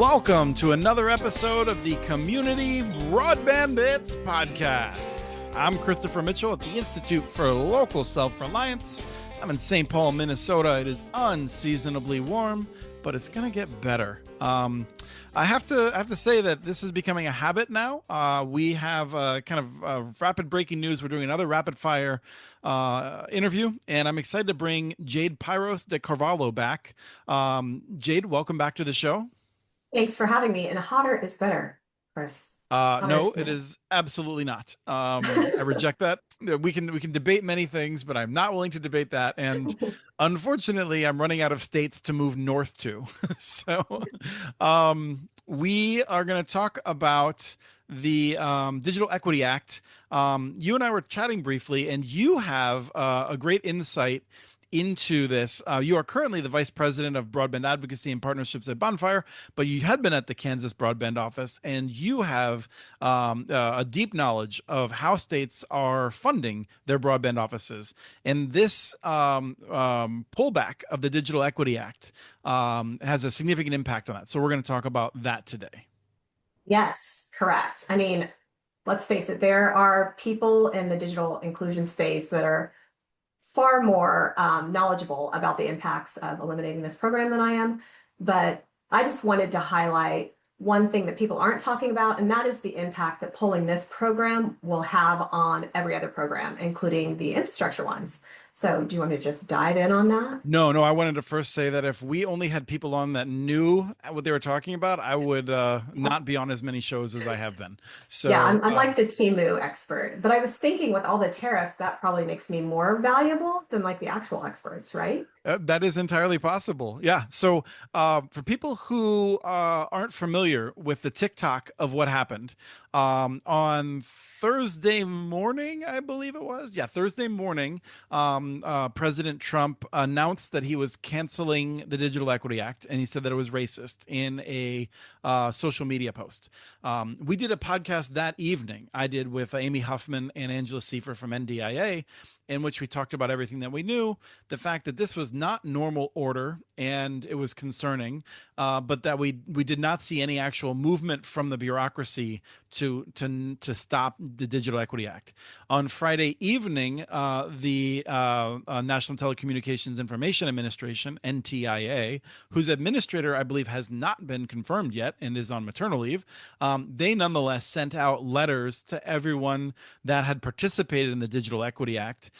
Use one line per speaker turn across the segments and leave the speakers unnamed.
Welcome to another episode of the Community Broadband Bits podcast. I'm Christopher Mitchell at the Institute for Local Self-Reliance. I'm in St. Paul, Minnesota. It is unseasonably warm, but it's going to get better. I have to say that this is becoming a habit now. We have kind of rapid breaking news. We're doing another rapid fire interview, and I'm excited to bring Jade Piros de Carvalho back. Jade, welcome back to the show.
Thanks for having me. And hotter is better, Chris.
No, it is absolutely not. I reject that. We can debate many things, but I'm not willing to debate that. And unfortunately, I'm running out of states to move north to. So we are going to talk about the Digital Equity Act. You and I were chatting briefly, and you have a great insight into this. You are currently the Vice President of Broadband Advocacy and Partnerships at Bonfire, but you had been at the Kansas Broadband Office, and you have a deep knowledge of how states are funding their broadband offices. And this pullback of the Digital Equity Act has a significant impact on that. So we're going to talk about that today.
Yes, correct. I mean, let's face it, there are people in the digital inclusion space that are far more knowledgeable about the impacts of eliminating this program than I am. But I just wanted to highlight one thing that people aren't talking about, and that is the impact that pulling this program will have on every other program, including the infrastructure ones. So do you want to just dive in on that?
No, I wanted to first say that if we only had people on that knew what they were talking about, I would not be on as many shows as I have been. So
Yeah, I'm like the Timu expert, but I was thinking with all the tariffs, that probably makes me more valuable than like the actual experts, right?
that is entirely possible. Yeah. So for people who aren't familiar with the TikTok of what happened on Thursday morning, I believe it was. Yeah, Thursday morning, President Trump announced that he was canceling the Digital Equity Act, and he said that it was racist in a social media post. We did a podcast that evening. I did with Amy Huffman and Angela Seifer from NDIA, in which we talked about everything that we knew, the fact that this was not normal order and it was concerning, but that we did not see any actual movement from the bureaucracy to stop the Digital Equity Act. On Friday evening, the National Telecommunications Information Administration, NTIA, whose administrator I believe has not been confirmed yet and is on maternal leave, they nonetheless sent out letters to everyone that had participated in the Digital Equity Act,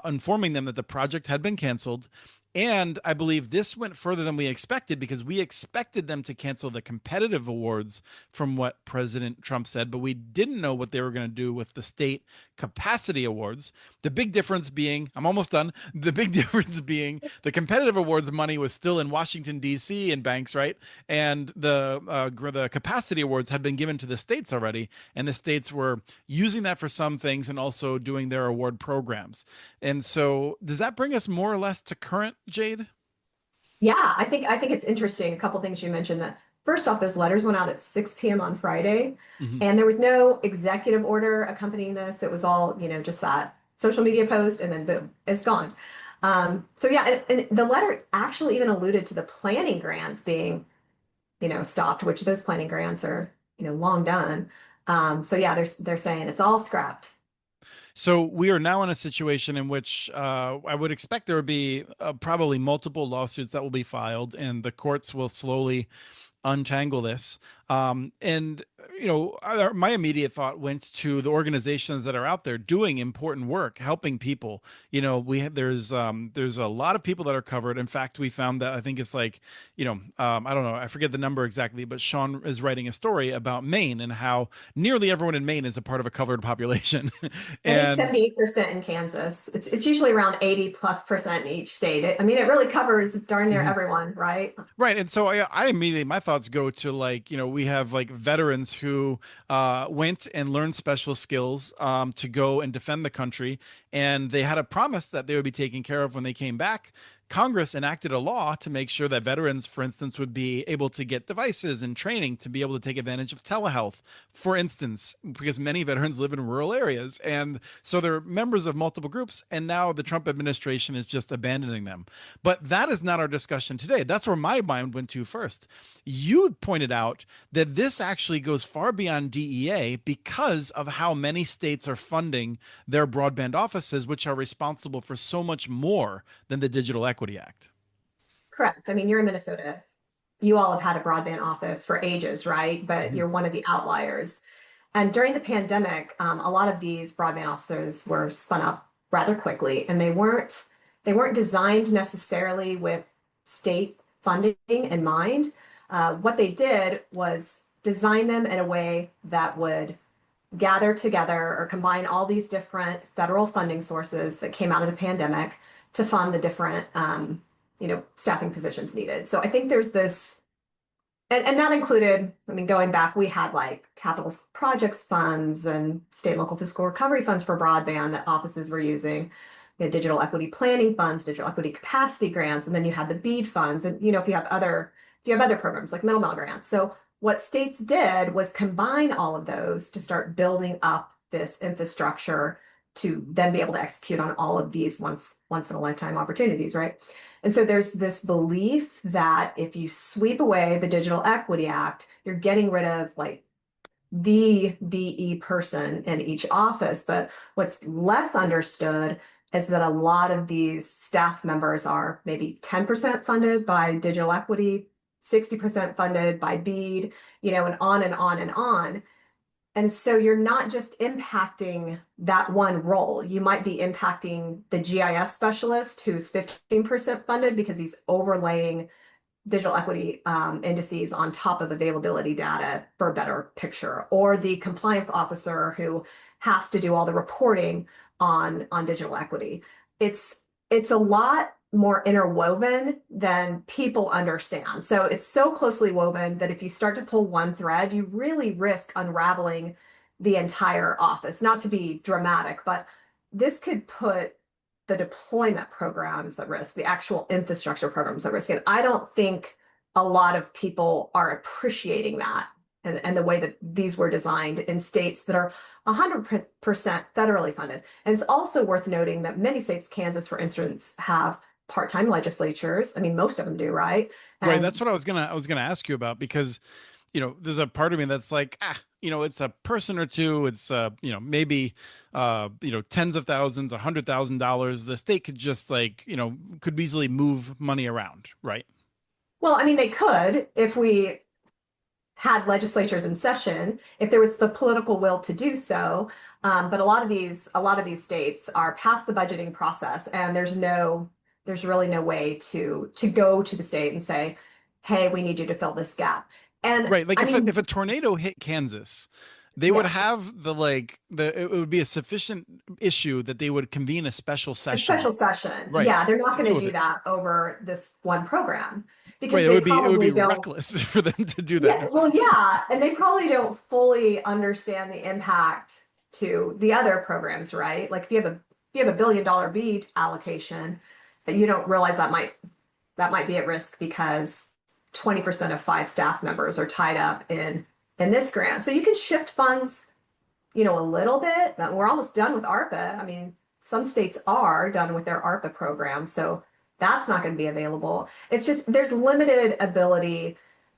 informing them that the project had been canceled. And I believe this went further than we expected, because we expected them to cancel the competitive awards from what President Trump said, but we didn't know what they were going to do with the state capacity awards. The big difference being, I'm almost done. The big difference being the competitive awards money was still in Washington, D.C. and banks, right? And the capacity awards had been given to the states already, and the states were using that for some things and also doing their award programs. And so does that bring us more or less to current, Jade?
Yeah, I think it's interesting. A couple things you mentioned that first off, those letters went out at 6 p.m. on Friday,
Mm-hmm.
and there was no executive order accompanying this. It was all, just that social media post, and then boom, it's gone. So yeah, and the letter actually even alluded to the planning grants being, stopped, which those planning grants are, long done. So yeah, they're saying it's all scrapped.
So we are now in a situation in which I would expect there would be probably multiple lawsuits that will be filed, and the courts will slowly untangle this. My immediate thought went to the organizations that are out there doing important work, helping people. There's a lot of people that are covered. In fact, we found that I think it's like, I don't know, I forget the number exactly, but Sean is writing a story about Maine and how nearly everyone in Maine is a part of a covered population.
I think
And
78% in Kansas. It's usually around 80+% in each state. It really covers darn near
Mhm.
everyone, right?
Right. And so I immediately, my thoughts go to like, we have like veterans who went and learned special skills to go and defend the country. And they had a promise that they would be taken care of when they came back. Congress enacted a law to make sure that veterans, for instance, would be able to get devices and training to be able to take advantage of telehealth, for instance, because many veterans live in rural areas. And so they're members of multiple groups. And now the Trump administration is just abandoning them. But that is not our discussion today. That's where my mind went to first. You pointed out that this actually goes far beyond DEA because of how many states are funding their broadband offices, which are responsible for so much more than the Digital Equity Act.
Correct. I mean, you're in Minnesota. You all have had a broadband office for ages, right? But
Mhm.
you're one of the outliers. And during the pandemic, a lot of these broadband officers were spun up rather quickly, and they weren't designed necessarily with state funding in mind. What they did was design them in a way that would gather together or combine all these different federal funding sources that came out of the pandemic to fund the different, staffing positions needed. So I think there's this and that included, I mean, going back, we had like capital projects funds and state and local fiscal recovery funds for broadband that offices were using. You had digital equity planning funds, digital equity capacity grants, and then you had the BEAD funds. And if you have other programs like middle mile grants. So what states did was combine all of those to start building up this infrastructure to then be able to execute on all of these once in a lifetime opportunities, right? And so there's this belief that if you sweep away the Digital Equity Act, you're getting rid of like the DE person in each office. But what's less understood is that a lot of these staff members are maybe 10% funded by digital equity, 60% funded by BEAD, and on and on and on. And so you're not just impacting that one role. You might be impacting the GIS specialist who's 15% funded because he's overlaying digital equity indices on top of availability data for a better picture, or the compliance officer who has to do all the reporting on digital equity. It's a lot more interwoven than people understand. So it's so closely woven that if you start to pull one thread, you really risk unraveling the entire office. Not to be dramatic, but this could put the deployment programs at risk, the actual infrastructure programs at risk. And I don't think a lot of people are appreciating that and the way that these were designed in states that are 100% federally funded. And it's also worth noting that many states, Kansas, for instance, have part-time legislatures. I mean, most of them do, right?
Right.
And
That's what I was gonna ask you about because there's a part of me that's like, it's a person or two, it's maybe tens of thousands, $100,000. The state could just like, could easily move money around, right?
well, I mean, they could if we had legislatures in session, if there was the political will to do so. But a lot of these states are past the budgeting process, and there's really no way to go to the state and say, "Hey, we need you to fill this gap." And
Right. Like
I
if
mean,
a tornado hit Kansas, they would
yeah,
have it would be a sufficient issue that they would convene a special
a
session.
special session.
Right.
Yeah, they're not
To
going
deal
to
with
do
it.
that over this one program
Right.
because
It
they
would be
probably don't.
reckless for them to do that.
Yeah, well, yeah, and they probably don't fully understand the impact to the other programs, right? Like if you have a $1 billion BEAD allocation, you don't realize that might be at risk because 20% of 5 staff members are tied up in this grant. So you can shift funds, a little bit. But we're almost done with ARPA. I mean, some states are done with their ARPA program, so that's not going to be available. It's just there's limited ability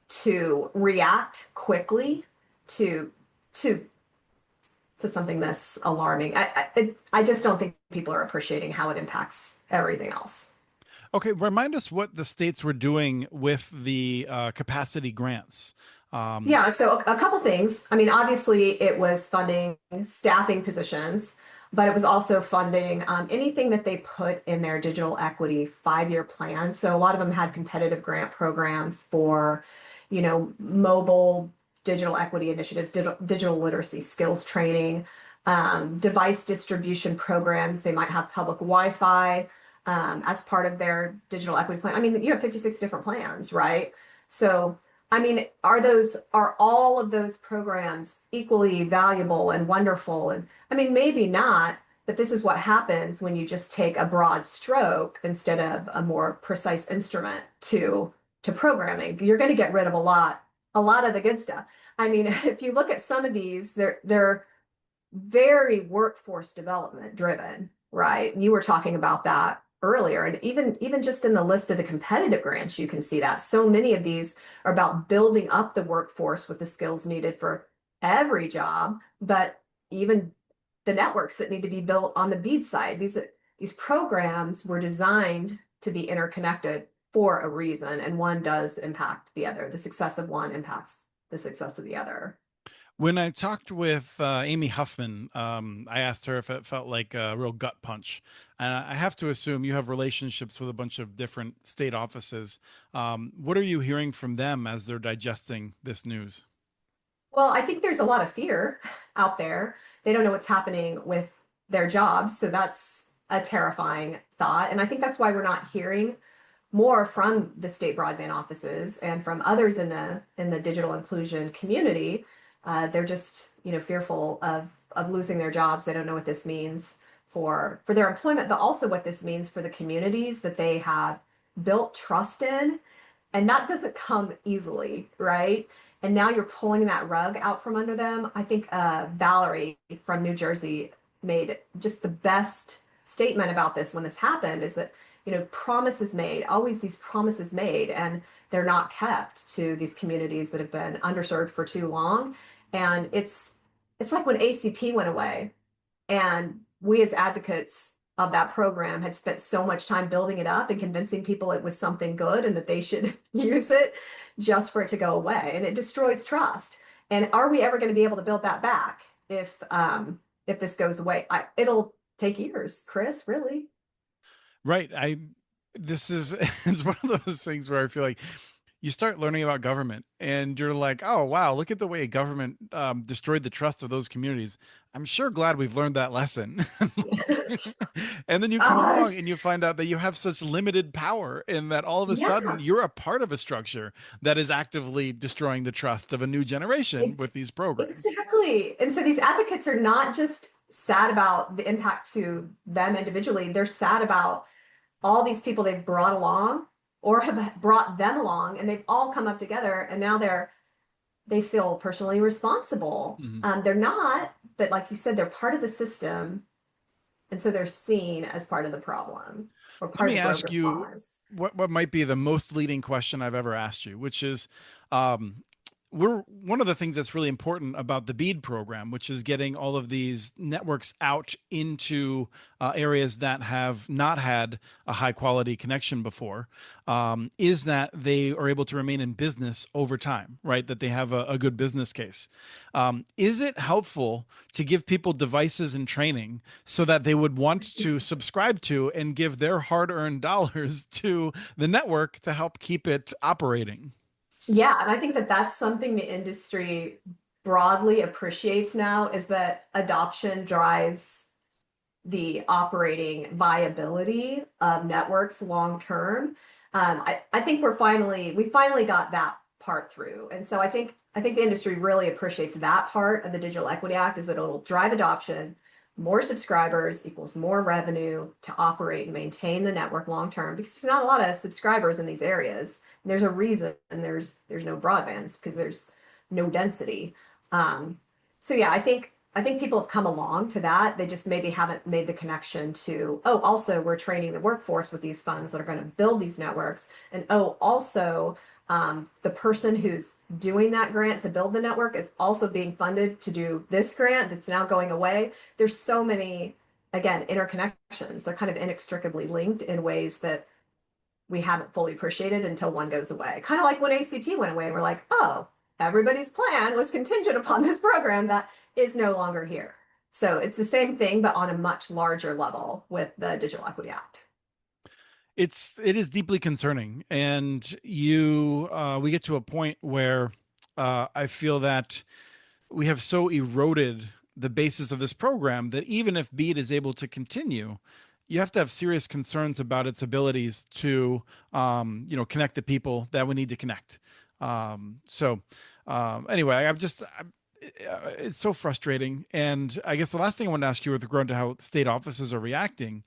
to react quickly to to to something this alarming. I just don't think people are appreciating how it impacts everything else.
Okay. Remind us what the states were doing with the capacity grants. Um,
Yeah, so a couple things. I mean, obviously, it was funding staffing positions, but it was also funding anything that they put in their digital equity 5-year plan. So a lot of them had competitive grant programs for, mobile digital equity initiatives, digital literacy skills training, device distribution programs. They might have public Wi-Fi as part of their digital equity plan. I mean, you have 56 different plans, right? So I mean, are all of those programs equally valuable and wonderful? And I mean, maybe not, But this is what happens when you just take a broad stroke instead of a more precise instrument to programming. You're going to get rid of a lot of the good stuff. I mean, if you look at some of these, they're very workforce development driven, right? You were talking about that earlier, and even just in the list of the competitive grants, you can see that so many of these are about building up the workforce with the skills needed for every job, but even the networks that need to be built on the BEAD side. These programs were designed to be interconnected for a reason, and one does impact the other. The success of one impacts the success of the other.
When I talked with Amy Huffman, I asked her if it felt like a real gut punch. And I have to assume you have relationships with a bunch of different state offices. What are you hearing from them as they're digesting this news?
Well, I think there's a lot of fear out there. They don't know what's happening with their jobs, so that's a terrifying thought. And I think that's why we're not hearing more from the state broadband offices and from others in the digital inclusion community. They're just, fearful of losing their jobs. They don't know what this means for their employment, but also what this means for the communities that they have built trust in. And that doesn't come easily, right? And now you're pulling that rug out from under them. I think Valerie from New Jersey made just the best statement about this when this happened is that, promises made, always these promises made, and they're not kept to these communities that have been underserved for too long. And it's like when ACP went away, and we as advocates of that program had spent so much time building it up and convincing people it was something good and that they should use it just for it to go away. And it destroys trust. And are we ever going to be able to build that back if this goes away? It'll take years, Chris, really.
Right. This is, it's one of those things where I feel like you start learning about government and you're like, oh, wow, look at the way government destroyed the trust of those communities. I'm sure glad we've learned that lesson. And then you come along
Gosh,
and you find out that you have such limited power and that all of a sudden
yeah,
you're a part of a structure that is actively destroying the trust of a new generation
ex
with these programs.
exactly. And so these advocates are not just sad about the impact to them individually, they're sad about all these people they've brought along or have brought them along, and they've all come up together, and now they feel personally responsible.
Mhm.
They're not, but like you said, they're part of the system, and so they're seen as part of the problem or
Let
part of
me
the
ask
broken
you
cause.
what might be the most leading question I've ever asked you, which is um, we're one of the things that's really important about the BEAD program, which is getting all of these networks out into areas that have not had a high quality connection before, is that they are able to remain in business over time, right? That they have a good business case. Is it helpful to give people devices and training so that they would want to subscribe to and give their hard earned dollars to the network to help keep it operating?
Yeah, and I think that that's something the industry broadly appreciates now is that adoption drives the operating viability of networks long term. I think we finally got that part through. And so I think the industry really appreciates that part of the Digital Equity Act is that it'll drive adoption, more subscribers equals more revenue to operate and maintain the network long term because there's not a lot of subscribers in these areas. And there's a reason and there's no broadbands because there's no density. So yeah, I think people have come along to that. They just maybe haven't made the connection to, oh, also we're training the workforce with these funds that are going to build these networks. And oh, also the person who's doing that grant to build the network is also being funded to do this grant that's now going away. There's so many, again, interconnections. They're kind of inextricably linked in ways that we haven't fully appreciated until one goes away. Kind of like when ACP went away, we're like, oh, everybody's plan was contingent upon this program that is no longer here. So it's the same thing, but on a much larger level with the Digital Equity Act.
It is deeply concerning, and we get to a point where I feel that we have so eroded the basis of this program that even if BEAD is able to continue, you have to have serious concerns about its abilities to connect the people that we need to connect. So anyway, It's so frustrating. And I guess the last thing I want to ask you with regard to how state offices are reacting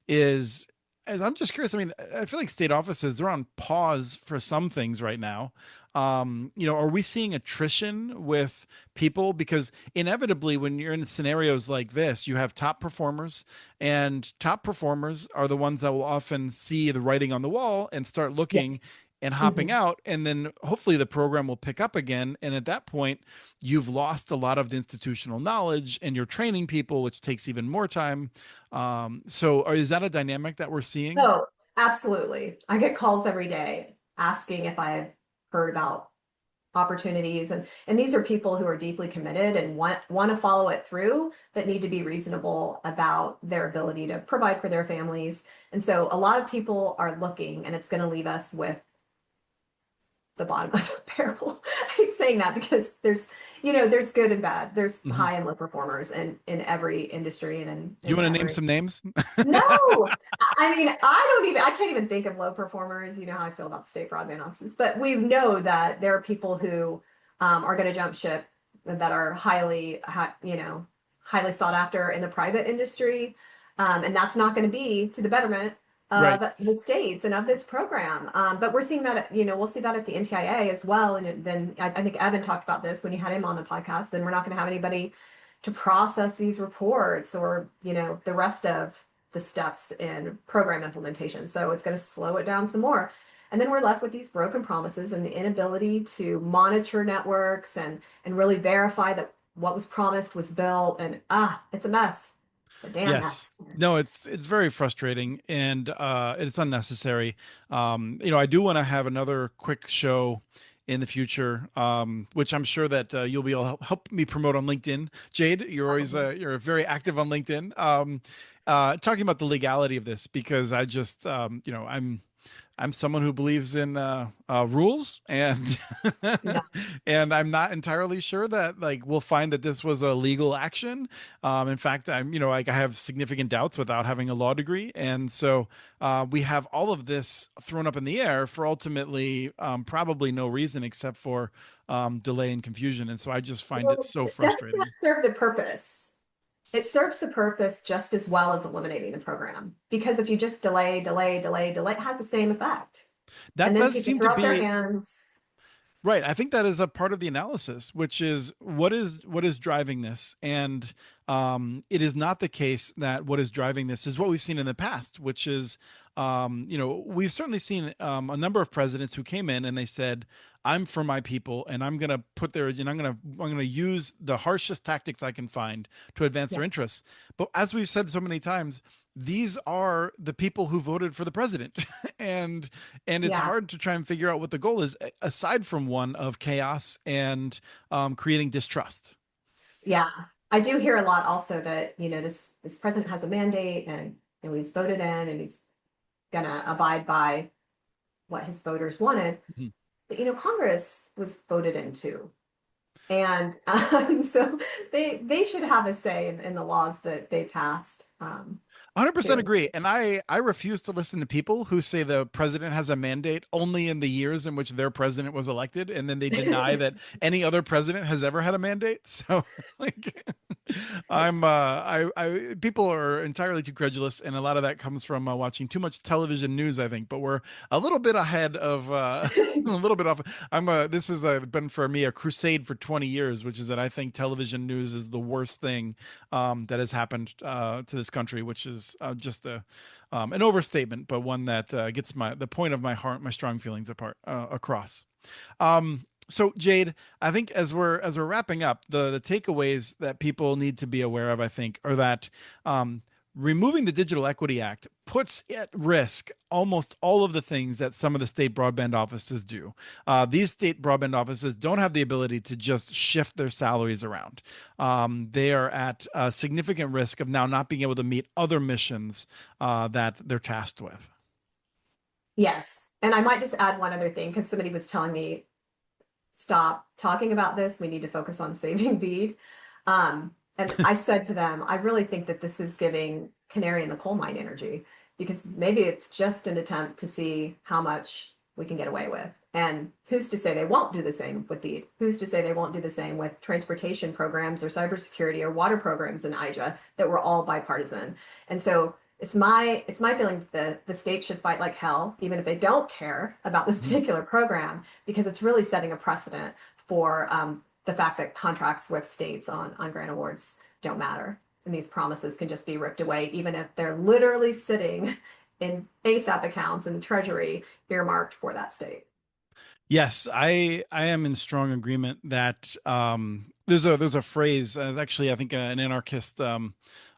is, as I'm just curious. I mean, I feel like state offices, they're on pause for some things right now. Are we seeing attrition with people? Because inevitably, when you're in scenarios like this, you have top performers, and top performers are the ones that will often see the writing on the wall and start looking
Yes.
and hopping
Mhm.
out. And then hopefully the program will pick up again. And at that point, you've lost a lot of the institutional knowledge and you're training people, which takes even more time. Is that a dynamic that we're seeing?
Oh, absolutely. I get calls every day asking if I've heard about opportunities, and these are people who are deeply committed and want to follow it through, but need to be reasonable about their ability to provide for their families. And so a lot of people are looking, and it's going to leave us with the bottom of the barrel. I hate saying that because there's good and bad. There's
Mhm.
high and low performers in every industry and
Do you
in
want to name
every.
some names?
No, I mean, I can't even think of low performers. You know how I feel about state broadband offices, but we know that there are people who are going to jump ship that are highly sought after in the private industry. And that's not going to be to the betterment
Right.
of the states and of this program. But we're seeing that, we'll see that at the NTIA as well. And then I think Evan talked about this when you had him on the podcast. Then we're not going to have anybody to process these reports or, the rest of the steps in program implementation. So it's going to slow it down some more. And then we're left with these broken promises and the inability to monitor networks and really verify that what was promised was built. And it's a mess. It's a damn
Yes.
mess.
No, it's very frustrating and it's unnecessary. I do want to have another quick show in the future, which I'm sure that you'll be able to help me promote on LinkedIn. Jade, you're very active on LinkedIn. Talking about the legality of this because I'm someone who believes in rules, and
Yeah.
and I'm not entirely sure that like we'll find that this was a legal action. In fact, like I have significant doubts without having a law degree, and so we have all of this thrown up in the air for ultimately probably no reason except for delay and confusion. And so I just find it
Well,
so
doesn't that
frustrating.
serve the purpose? It serves the purpose just as well as eliminating the program. Because if you just delay, delay, delay, delay, it has the same effect. And
That
then
does
people
seem to
throw up their
be
hands.
right. I think that is a part of the analysis, which is what is driving this, and it is not the case that what is driving this is what we've seen in the past, which is, we've certainly seen a number of presidents who came in and they said, "I'm for my people, and I'm going to put their, I'm going to use the harshest tactics I can find to advance
Yeah.
their interests." But as we've said so many times, these are the people who voted for the president, and it's
Yeah.
hard to try and figure out what the goal is aside from one of chaos and creating distrust.
Yeah. I do hear a lot also that, this president has a mandate and he's voted in and he's gonna abide by what his voters wanted.
Mhm.
But Congress was voted in too. And so they should have a say in the laws that they passed
100%
too.
agree. And I refuse to listen to people who say the president has a mandate only in the years in which their president was elected. And then they deny that any other president has ever had a mandate. So, like,
It's
people are entirely too credulous. And a lot of that comes from watching too much television news, I think. But we're a little bit ahead of, a little bit off. This has been for me a crusade for 20 years, which is that I think television news is the worst thing that has happened to this country, which is just an overstatement, but one that gets the point of my heart, my strong feelings across. So Jade, I think as we're wrapping up, the takeaways that people need to be aware of, I think, are that um, removing the Digital Equity Act puts at risk almost all of the things that some of the state broadband offices do. These state broadband offices don't have the ability to just shift their salaries around. They are at a significant risk of now not being able to meet other missions that they're tasked with.
yes. And I might just add one other thing because somebody was telling me stop talking about this. We need to focus on saving BEAD. And I said to them, I really think that this is giving canary in the coal mine energy because maybe it's just an attempt to see how much we can get away with. And who's to say they won't do the same with BEAD? Who's to say they won't do the same with transportation programs or cybersecurity or water programs in IJA that were all bipartisan? And so it's my feeling that the state should fight like hell, even if they don't care about this
Mhm.
particular program, because it's really setting a precedent for the fact that contracts with states on grant awards don't matter. And these promises can just be ripped away, even if they're literally sitting in ASAP accounts in the Treasury earmarked for that state.
Yes, I am in strong agreement that there's a phrase. It's actually I think an anarchist,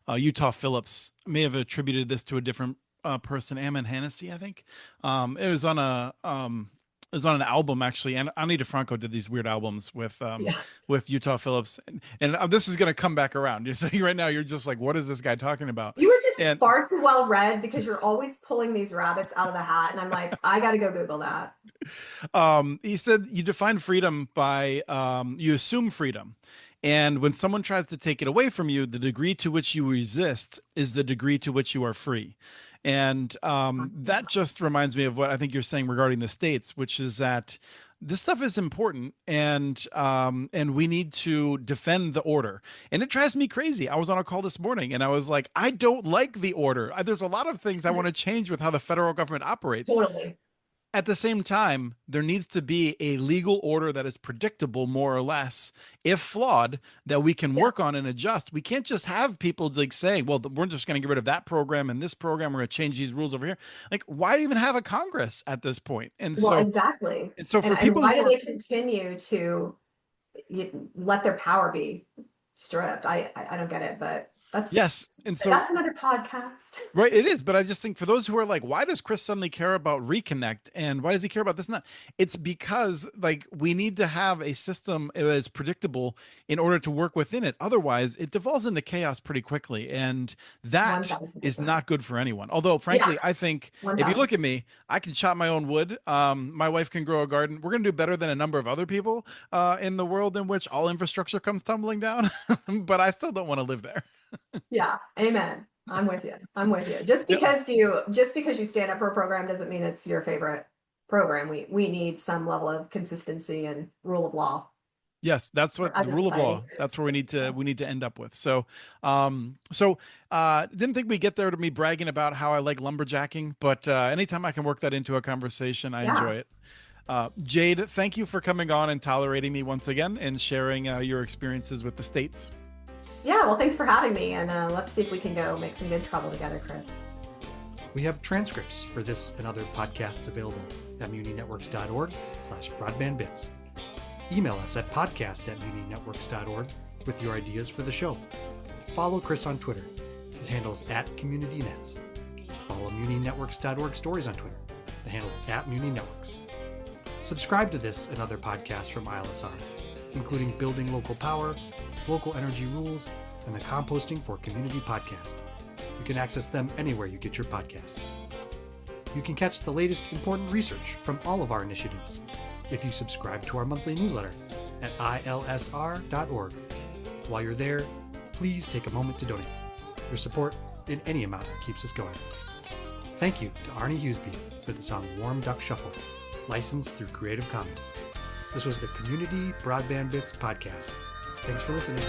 Utah Phillips, may have attributed this to a different person, Ammon Hennessy, I think. It was on a it was on an album actually, and Ani DeFranco did these weird albums
Yeah.
with Utah Phillips, and this is going to come back around. You see, right now you're just like, what is this guy talking about?
You were just
And
far too well read because you're always pulling these rabbits out of the hat. And I'm like, I got to go Google that.
he said you define freedom by you assume freedom. And when someone tries to take it away from you, the degree to which you resist is the degree to which you are free. And that just reminds me of what I think you're saying regarding the states, which is that this stuff is important, and we need to defend the order. And it drives me crazy. I was on a call this morning, and I was like, I don't like the order. There's a lot of things I want to change with how the federal government operates.
Totally.
At the same time, there needs to be a legal order that is predictable, more or less, if flawed, that we can
Yeah.
work on and adjust. We can't just have people like saying, well, we're just going to get rid of that program and this program. We're going to change these rules over here. Like, why even have a Congress at this point?
Well, exactly.
And so for
And
people
why
who
do
are,
they continue to let their power be stripped? I don't get it, but
yes. And so
that's another podcast.
right, it is, but I just think for those who are like, why does Chris suddenly care about reconnect and why does he care about this and that? It's because like we need to have a system that is predictable in order to work within it. Otherwise, it devolves into chaos pretty quickly, and that is
1000%.
not good for anyone. Although,
Yeah,
frankly, I think if you look at
1000%.
me, I can chop my own wood. My wife can grow a garden. We're gonna do better than a number of other people in the world in which all infrastructure comes tumbling down. But I still don't want to live there.
Yeah, amen. I'm with you. I'm with you.
Yep.
Just because you stand up for a program doesn't mean it's your favorite program. We need some level of consistency and rule of law
Yes, that's what
as
the
a
rule of
society.
law. That's where
Yeah.
we need to end up with. So, didn't think we get there to me bragging about how I like lumberjacking, but anytime I can work that into a conversation, I
Yeah.
enjoy it. Jade, thank you for coming on and tolerating me once again and sharing your experiences with the states.
Yeah, well, thanks for having me, and let's see if we can go make some good trouble together, Chris.
We have transcripts for this and other podcasts available at muninetworks.org/broadbandbits. Email us at podcast@muninetworks.org with your ideas for the show. Follow Chris on Twitter. His handle's @CommunityNets. Follow muninetworks.org stories on Twitter. The handle's @muninetworks. Subscribe to this and other podcasts from ILSR, including Building Local Power, Local Energy Rules, and the Composting for Community podcast. You can access them anywhere you get your podcasts. You can catch the latest important research from all of our initiatives if you subscribe to our monthly newsletter at ilsr.org. While you're there, please take a moment to donate. Your support in any amount keeps us going. Thank you to Arnie Hughesby for the song Warm Duck Shuffle, licensed through Creative Commons. This was the Community Broadband Bits podcast. Thanks for listening.